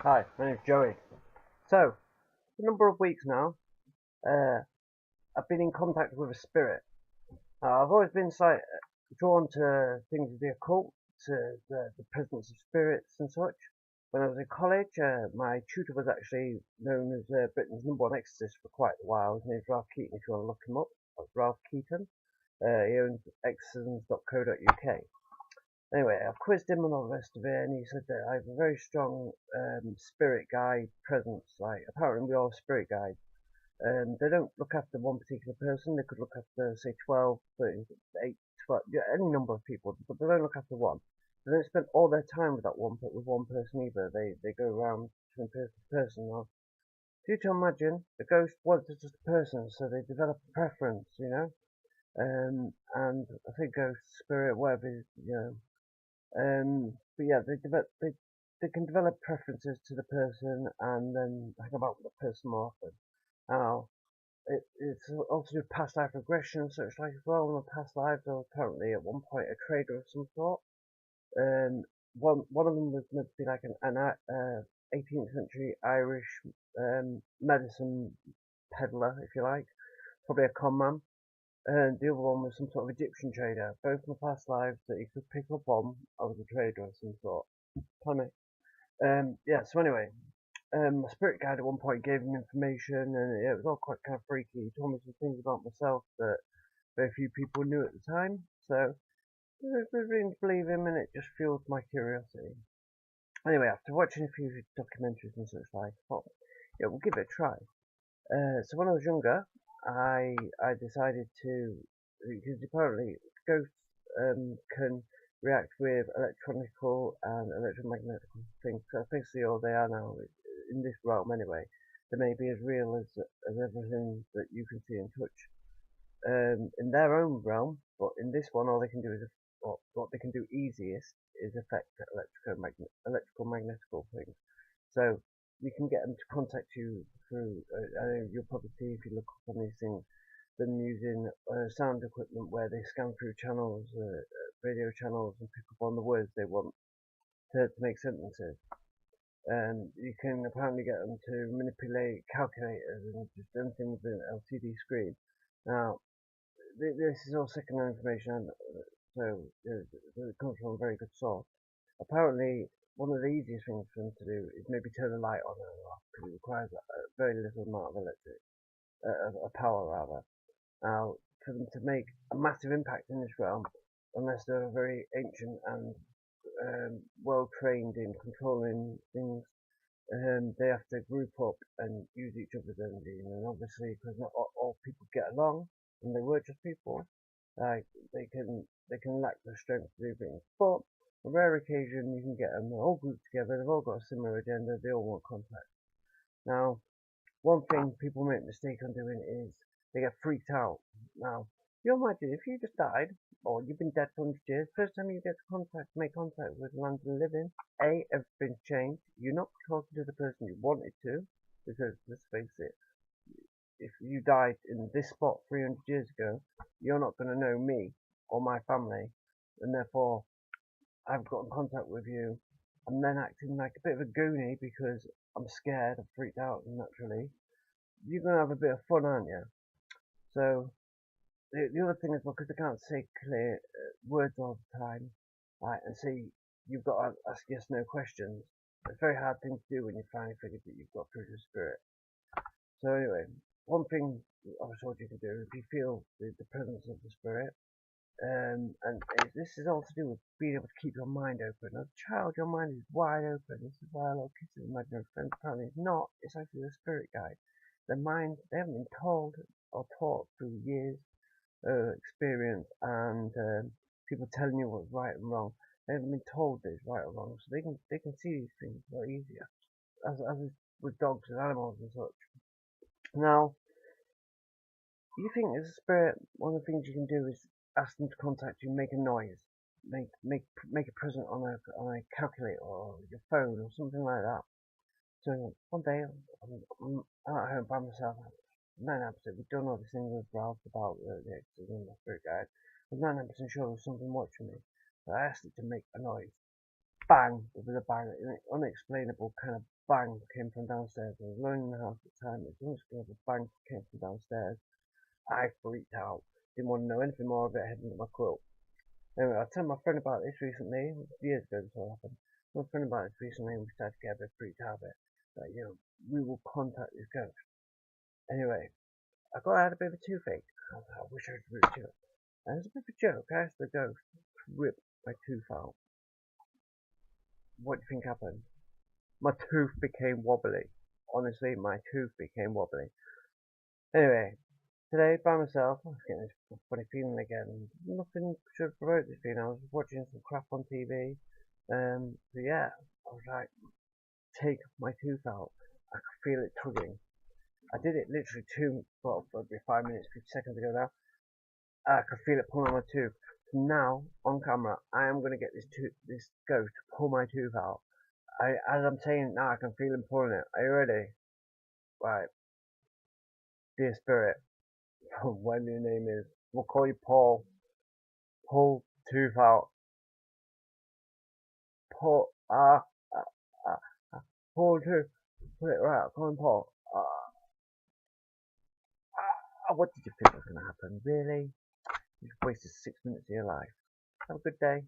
Hi, my name's Joey. So, for a number of weeks now, uh, I've been in contact with a spirit. I've always been drawn to things of the occult, to the presence of spirits and such. When I was in college, my tutor was actually known as Britain's #1 exorcist for quite a while. His name's Ralph Keaton, if you want to look him up. That's Ralph Keaton. He owns exorcisms.co.uk. Anyway, I've quizzed him and all the rest of it, and he said that I have a very strong spirit guide presence. Like, apparently we all have spirit guides. They don't look after one particular person. They could look after, say, 12, 13, 8, 12, yeah, any number of people, but they don't look after one. They don't spend all their time with one person either. They go around from person to person. Now, if you to imagine, the ghost wants just a person, so they develop a preference, you know. And I think ghost, spirit, whatever, but yeah, they can develop preferences to the person and then hang about with the person more often. Now, it's also do past life regression and such like as well. In the past lives, I was apparently at one point a trader of some sort. Um, one of them was meant to be like an 18th century Irish medicine peddler, if you like, probably a con man. And the other one was some sort of Egyptian trader. Both in the past lives that you could pick up on, I was a trader of some sort. Funny. Yeah, so anyway, my spirit guide at one point gave him information, and it was all quite kind of freaky. He told me some things about myself that very few people knew at the time, so I was beginning to believe him, and it just fueled my curiosity. Anyway, after watching a few documentaries and such like, I thought, yeah, we'll give it a try. So when I was younger, I decided to, because apparently ghosts can react with electronical and electromagnetic things. So basically all they are now, in this realm anyway. They may be as real as everything that you can see and touch in their own realm, but in this one, all they can do is, what they can do easiest is affect electrical magnetical things. So you can get them to contact you through, you'll probably see if you look up on these things, them using sound equipment where they scan through channels, radio channels, and pick up on the words they want to make sentences. You can apparently get them to manipulate calculators and just anything with an LCD screen. Now, this is all second-hand information, so it comes from a very good source. Apparently, one of the easiest things for them to do is maybe turn the light on and off because it requires a very little amount of power rather. Now, for them to make a massive impact in this realm, unless they're very ancient and well trained in controlling things, they have to group up and use each other's energy. And obviously, because not all people get along, and they were just people, like they can lack the strength to do things. But on a rare occasion, you can get them all grouped together. They've all got a similar agenda. They all want contact. Now, one thing people make a mistake on doing is they get freaked out. Now, you imagine if you just died, or you've been dead for 100 years, first time you get to make contact with the land of the living, A, everything's changed. You're not talking to the person you wanted to, because let's face it, if you died in this spot 300 years ago, you're not going to know me or my family, and therefore I've got in contact with you. I'm then acting like a bit of a goonie because I'm scared, I'm freaked out naturally. You're going to have a bit of fun, aren't you? So the other thing is, well, because they can't say clear words all the time, right, and see, you've got to ask yes no questions. It's a very hard thing to do when you finally figure that you've got through to spirit. So anyway, one thing I was told you can do if you feel the presence of the spirit, and this is all to do with being able to keep your mind open. As a child, your mind is wide open. This is why a lot of kids have imaginary friends. Apparently, it's not. It's actually the spirit guide. Their mind, they haven't been told or taught through years experience and people telling you what's right and wrong. They haven't been told that it's right or wrong, so they can see these things a lot easier. As with dogs and animals and such. Now, you think as a spirit, one of the things you can do is ask them to contact you, make a noise, make a present on a calculator or your phone or something like that. So one day I'm at home by myself. 99% we've done all this thing with Ralph about the exorcism and the spirit guide. I'm 99% sure there was something watching me. So I asked it to make a noise. bang, there was a bang, an unexplainable kind of bang came from downstairs. I was alone in the house at the time. This unexplainable bang came from downstairs. I freaked out. Didn't want to know anything more of it. I headed into my quilt. Anyway, I told my friend about this recently. Years ago this all happened. My friend about this recently, and we started to get a bit freaked out of it. But we will contact this ghost. Anyway, I had a bit of a toothache. I wish I was really tooth. And as a bit of a joke, I asked the ghost to rip my tooth out. What do you think happened? My tooth became wobbly. Honestly, my tooth became wobbly. Anyway, today by myself, I was getting this funny feeling again. Nothing should have provoked this feeling. I was watching some crap on TV. So yeah, I was like, take my tooth out. I could feel it tugging. I did it literally maybe 5 minutes, 50 seconds ago now. I could feel it pulling on my tooth. So now, on camera, I am going to get this ghost to pull my tooth out. As I'm saying it now, I can feel him pulling it. Are you ready? Right. Dear Spirit, whatever your name is, we'll call you Paul. Pull tooth out. Pull, pull tooth. Pull it right out. Come on, Paul. What did you think was going to happen? Really? You just wasted 6 minutes of your life. Have a good day.